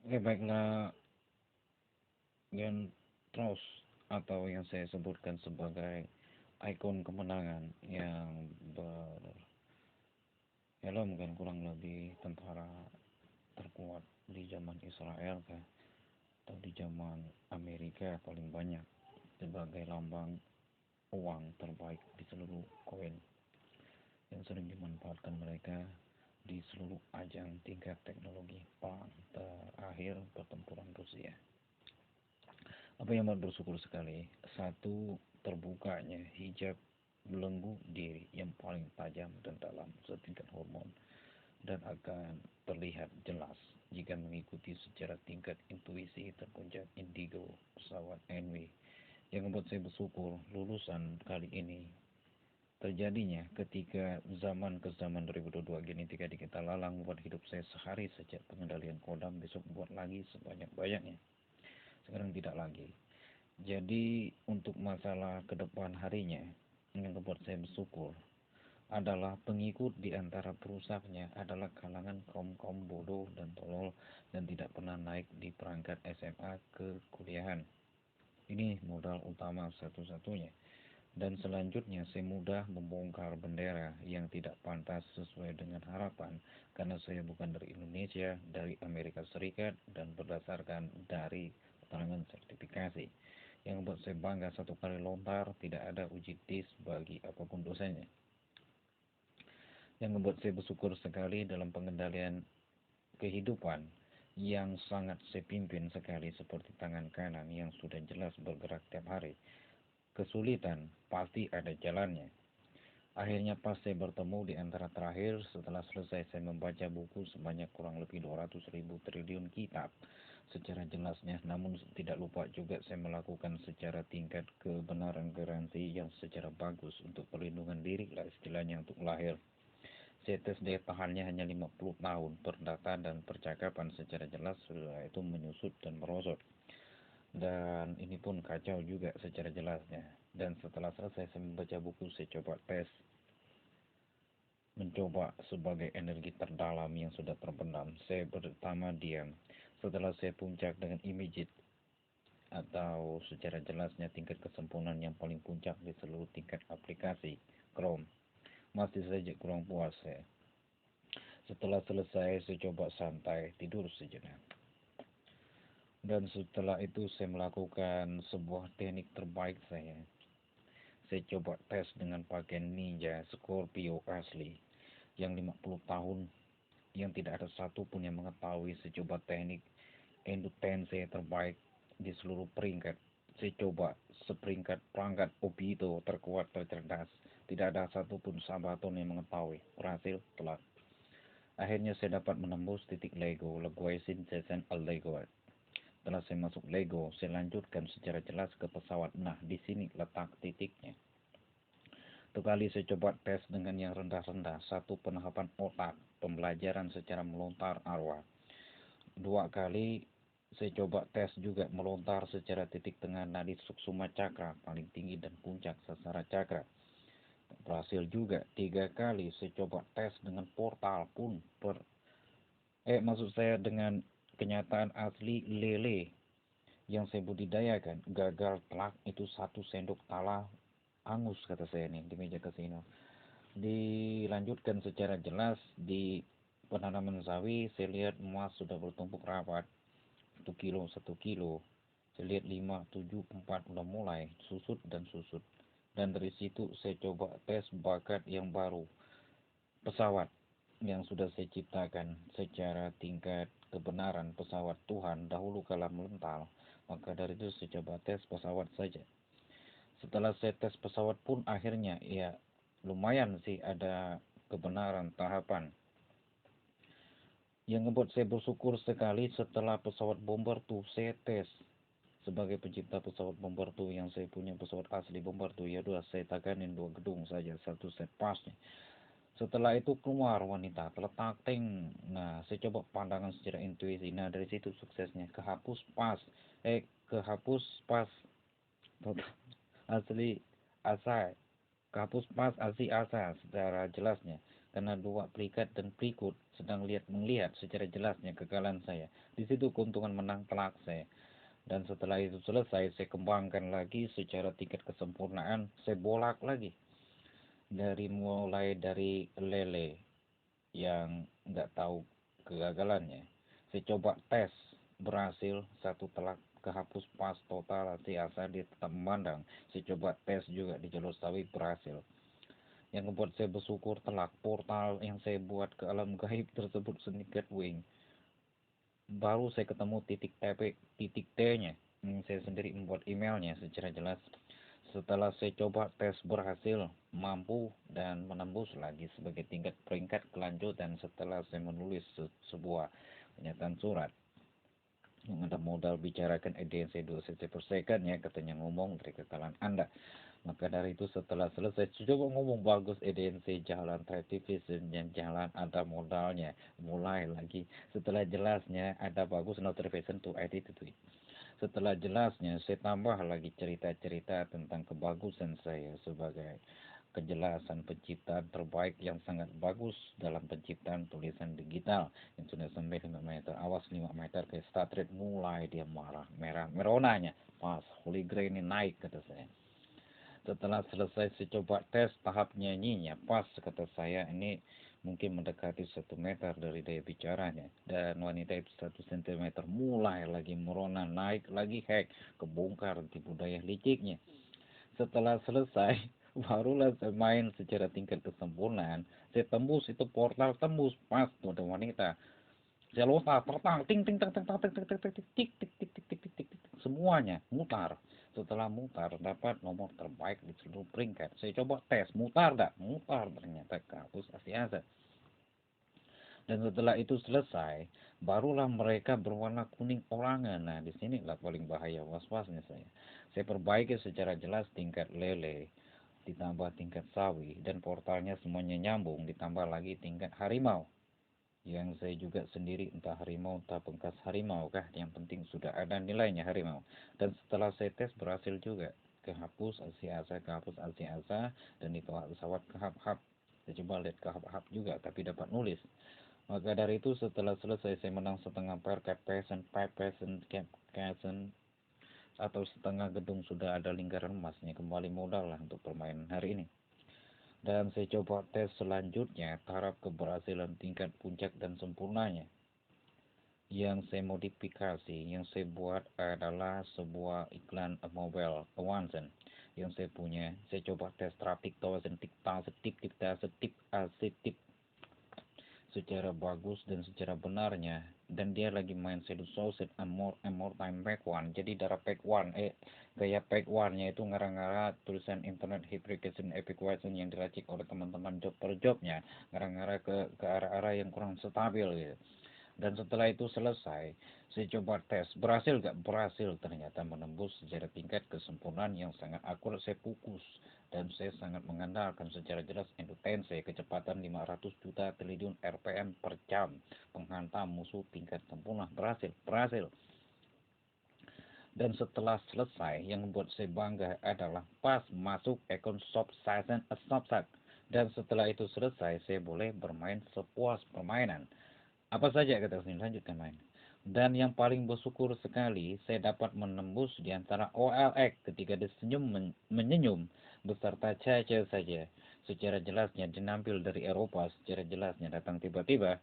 Oke, baiklah, Gen Trust atau yang saya sebutkan sebagai ikon kemenangan yang berhelmkan kurang lebih tentara terkuat di zaman Israel kah, atau di zaman Amerika paling banyak sebagai lambang uang terbaik di seluruh koin yang sering dimanfaatkan mereka di seluruh ajang tingkat teknologi perang terakhir pertempuran Rusia. Apa yang amat bersyukur sekali, satu terbukanya hijab belenggu diri yang paling tajam dan dalam setingkat hormon dan akan terlihat jelas jika mengikuti secara tingkat intuisi terpuncak indigo pesawat NW yang membuat saya bersyukur lulusan kali ini terjadinya ketika zaman ke zaman 2022 genetika di kita lalang membuat hidup saya sehari sejak pengendalian kodam besok buat lagi sebanyak-banyaknya sekarang tidak lagi. Jadi untuk masalah ke depan harinya yang membuat saya bersyukur adalah pengikut di antara perusaknya adalah kalangan kaum-kaum bodoh dan tolol dan tidak pernah naik di perangkat SMA ke kuliahan. Ini modal utama satu-satunya. Dan selanjutnya saya mudah membongkar bendera yang tidak pantas sesuai dengan harapan karena saya bukan dari Indonesia, dari Amerika Serikat dan berdasarkan dari keterangan sertifikasi yang membuat saya bangga satu kali lontar tidak ada uji tes bagi apapun dosanya yang membuat saya bersyukur sekali dalam pengendalian kehidupan yang sangat saya pimpin sekali seperti tangan kanan yang sudah jelas bergerak tiap hari. Kesulitan pasti ada jalannya. Akhirnya pas saya bertemu di antara terakhir setelah selesai saya membaca buku sebanyak kurang lebih 200.000 triliun kitab secara jelasnya, namun tidak lupa juga saya melakukan secara tingkat kebenaran garansi yang secara bagus untuk perlindungan diri lah istilahnya untuk lahir. Saya tes daya tahannya hanya 50 tahun perdata dan percakapan secara jelas setelah itu menyusut dan merosot. Dan ini pun kacau juga secara jelasnya. Dan setelah selesai saya membaca buku, saya coba tes mencoba sebagai energi terdalam yang sudah terpendam. Saya pertama diam. Setelah saya puncak dengan immediate atau secara jelasnya tingkat kesempurnaan yang paling puncak di seluruh tingkat aplikasi Chrome. Masih saja kurang puas saya. Setelah selesai, saya coba santai, tidur sejenak. Dan setelah itu saya melakukan sebuah teknik terbaik saya. Saya coba tes dengan pakaian ninja Scorpio asli yang 50 tahun yang tidak ada satupun yang mengetahui saya coba teknik Endutense terbaik di seluruh peringkat. Saya coba seperingkat perangkat Obito terkuat tercerdas. Tidak ada satupun sabaton yang mengetahui. Berhasil telat. Akhirnya saya dapat menembus titik Lego, Leguisin Sesen Lego. Setelah saya masuk Lego, saya lanjutkan secara jelas ke pesawat. Nah, di sini letak titiknya. Satu kali saya coba tes dengan yang rendah-rendah, satu penahapan otak, pembelajaran secara melontar arwah. Dua kali saya coba tes juga melontar secara titik tengah nadi suksuma cakra, paling tinggi dan puncak sasara cakra. Berhasil juga. Tiga kali saya coba tes dengan portal pun maksud saya dengan kenyataan asli lele yang saya budidayakan gagal telak itu satu sendok talah angus kata saya nih di meja kasino. Dilanjutkan secara jelas di penanaman sawi, saya lihat emas sudah bertumpuk rapat 1 kilo 1 kilo. Saya lihat 5 7 4 udah mulai susut dan susut. Dan dari situ saya coba tes bakat yang baru, pesawat yang sudah saya ciptakan secara tingkat kebenaran pesawat Tuhan dahulu kala melental. Maka dari itu saya coba tes pesawat saja. Setelah saya tes pesawat pun akhirnya ya lumayan sih ada kebenaran tahapan yang membuat saya bersyukur sekali setelah pesawat bomber tuh saya tes sebagai pencipta pesawat bomber tuh yang saya punya pesawat asli bomber tuh ya udah saya takanin 2 gedung saja satu set pas nih. Setelah itu keluar wanita terletak teng. Nah saya coba pandangan secara intuisi. Nah dari situ suksesnya kehapus pas kehapus pas total asli asa kehapus pas asli asa secara jelasnya karena dua pelikat dan berikut sedang melihat secara jelasnya kekalahan saya. Di situ keuntungan menang telak saya. Dan setelah itu selesai, saya kembangkan lagi secara tingkat kesempurnaan, saya bolak lagi. Mulai dari lele yang nggak tahu kegagalannya. Saya coba tes, berhasil, satu telak kehapus pas total, hati asa dia tetap memandang. Saya coba tes juga di jalur sawi, berhasil. Yang membuat saya bersyukur telak portal yang saya buat ke alam gaib tersebut sedikit wing. Baru saya ketemu titik T-nya. Saya sendiri membuat emailnya secara jelas. Setelah saya coba tes berhasil, mampu dan menembus lagi sebagai tingkat peringkat kelanjutan setelah saya menulis sebuah pernyataan surat yang ada modal bicarakan EDNC 2 cc per second ya, katanya ngomong dari kekalahan Anda. Maka dari itu setelah selesai coba ngomong bagus EDNC jalan trade division yang jalan ada modalnya, mulai lagi setelah jelasnya ada bagus notification to edit itu. Setelah jelasnya saya tambah lagi cerita-cerita tentang kebagusan saya sebagai kejelasan penciptaan terbaik yang sangat bagus dalam penciptaan tulisan digital yang sudah sampai 5 meter. Awas 5 meter ke start rate, mulai dia marah, merah meronanya pas Holy Grail ini naik, kata saya. Setelah selesai saya coba tes tahap nyanyinya, pas kata saya, ini mungkin mendekati 1 meter dari daya bicaranya, dan wanita itu 1 sentimeter, mulai lagi merona, naik lagi hack, kebongkar di budaya liciknya. Setelah selesai barulah saya main secara tingkat kesempurnaan. Saya tembus itu portal, tembus pas tuh ada wanita. Saya lontar, tertang, ting ting ting ting ting ting ting ting ting tik tik tik tik tik tik tik, semuanya mutar. Setelah mutar dapat nomor terbaik di seluruh peringkat. Saya coba tes, mutar dah, mutar, ternyata kampus Asia. Dan setelah itu selesai, barulah mereka berwarna kuning orangan. Nah, di sinilah paling bahaya was-wasnya saya. Saya perbaiki secara jelas tingkat lele, ditambah tingkat sawi, dan portalnya semuanya nyambung, ditambah lagi tingkat harimau. Yang saya juga sendiri entah harimau entah bekas harimau kah, yang penting sudah ada nilainya harimau. Dan setelah saya tes berhasil juga, kehapus Asia-Asa, kehapus Asia-Asa, dan dibawa pesawat ke hap-hap. Saya coba lihat ke hap-hap juga, tapi dapat nulis. Maka dari itu setelah selesai saya menang setengah perkat peasant, 5% peasant, atau setengah gedung sudah ada lingkaran emasnya, kembali modal lah untuk permainan hari ini. Dan saya coba tes selanjutnya taraf keberhasilan tingkat puncak dan sempurnanya. Yang saya modifikasi, yang saya buat adalah sebuah iklan mobile awansen yang saya punya. Saya coba tes traffic thousand tik tip tip secara bagus dan secara benarnya, dan dia lagi main Shadow Sauce and more time back one. Jadi darah pack one gaya pack one nya itu ngarang-ngarang tulisan internet hybridication epic Watson yang diracik oleh teman-teman job per jobnya, ngarang-ngarang ke arah-arah yang kurang stabil gitu. Dan setelah itu selesai, saya coba tes, berhasil gak? Berhasil, ternyata menembus secara tingkat kesempurnaan yang sangat akurat. Saya fokus dan saya sangat mengandalkan secara jelas endutense, kecepatan 500 juta triliun RPM per jam, penghantam musuh tingkat sempurna. Berhasil. Dan setelah selesai, yang membuat saya bangga adalah pas masuk akun Snapchat. Dan setelah itu selesai, saya boleh bermain sepuas permainan. Apa saja, kata Husni, lanjutkan main. Dan yang paling bersyukur sekali, saya dapat menembus di antara OLX ketika disenyum menyenyum beserta caca saja. Secara jelasnya dinampil dari Eropa, secara jelasnya datang tiba-tiba.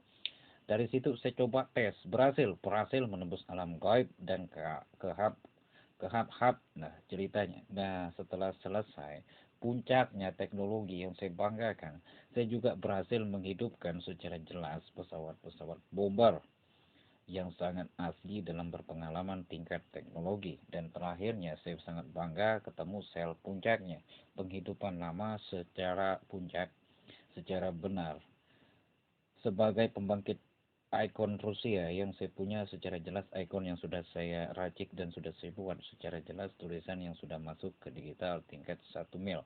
Dari situ saya coba tes, berhasil menembus alam gaib dan ke hub. Nah, ceritanya. Nah, setelah selesai, puncaknya teknologi yang saya banggakan, saya juga berhasil menghidupkan secara jelas pesawat-pesawat bomber yang sangat asli dalam berpengalaman tingkat teknologi. Dan terakhirnya saya sangat bangga ketemu sel puncaknya, penghidupan lama secara puncak, secara benar. Sebagai pembangkit ikon Rusia yang saya punya secara jelas, ikon yang sudah saya racik dan sudah saya buat secara jelas, tulisan yang sudah masuk ke digital tingkat 1 mil.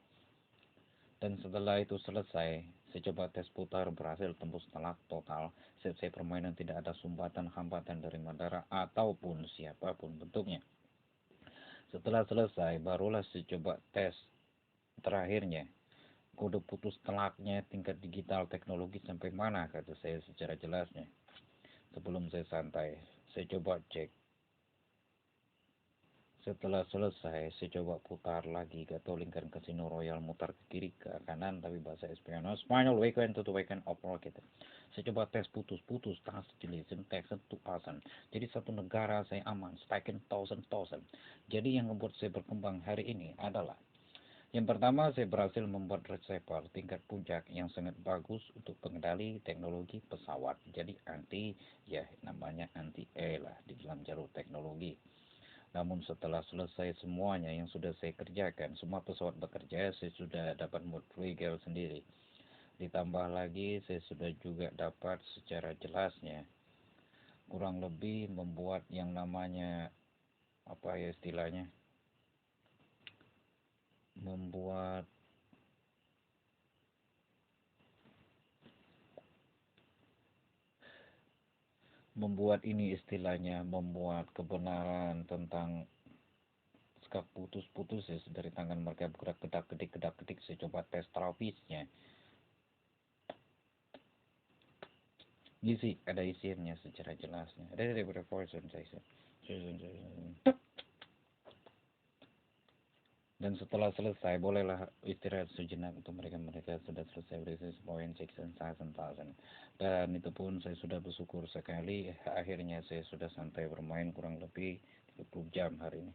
Dan setelah itu selesai, saya coba tes putar, berhasil tembus telak total. Selesai permainan, tidak ada sumbatan hambatan dari Madara ataupun siapapun bentuknya. Setelah selesai, barulah saya coba tes terakhirnya. kode putus telaknya tingkat digital teknologi sampai mana, kata saya secara jelasnya. Sebelum saya santai, saya coba cek. Setelah selesai, saya coba putar lagi Gato Lingkaran Casino Royal, mutar ke kiri ke kanan tapi bahasa Espanyol. Spanyol weekend to weekend overall gitu. Saya coba tes putus-putus translation text 2000. Jadi satu negara saya aman, stacking thousand. Jadi yang membuat saya berkembang hari ini adalah yang pertama, saya berhasil membuat receiver tingkat puncak yang sangat bagus untuk pengendali teknologi pesawat. Jadi anti, ya namanya anti E lah di dalam jalur teknologi. Namun setelah selesai semuanya yang sudah saya kerjakan, semua pesawat bekerja, saya sudah dapat mood trigger sendiri. Ditambah lagi, saya sudah juga dapat secara jelasnya, kurang lebih membuat yang namanya, apa ya istilahnya, membuat membuat ini istilahnya, membuat kebenaran tentang skak putus-putus ya dari tangan mereka bergerak kedak-kedik, saya coba tes travisnya. Ini sih ada isiannya secara jelasnya. Ada dari version saya. Dan setelah selesai, bolehlah istirahat sejenak untuk mereka sudah selesai berisi poin section 1000. Dan itu pun saya sudah bersyukur sekali, akhirnya saya sudah santai bermain kurang lebih 30 jam hari ini.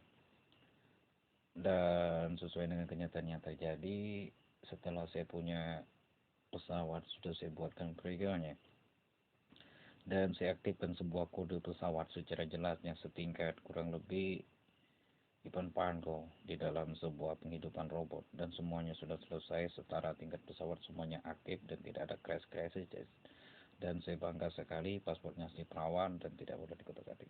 Dan sesuai dengan kenyataan yang terjadi, setelah saya punya pesawat, sudah saya buatkan triggernya. Dan saya aktifkan sebuah kode pesawat secara jelasnya setingkat kurang lebih Ivan Panko di dalam sebuah penghidupan robot, dan semuanya sudah selesai setara tingkat pesawat, semuanya aktif dan tidak ada crash. Dan saya bangga sekali paspornya si perawan dan tidak boleh dikotak-atik.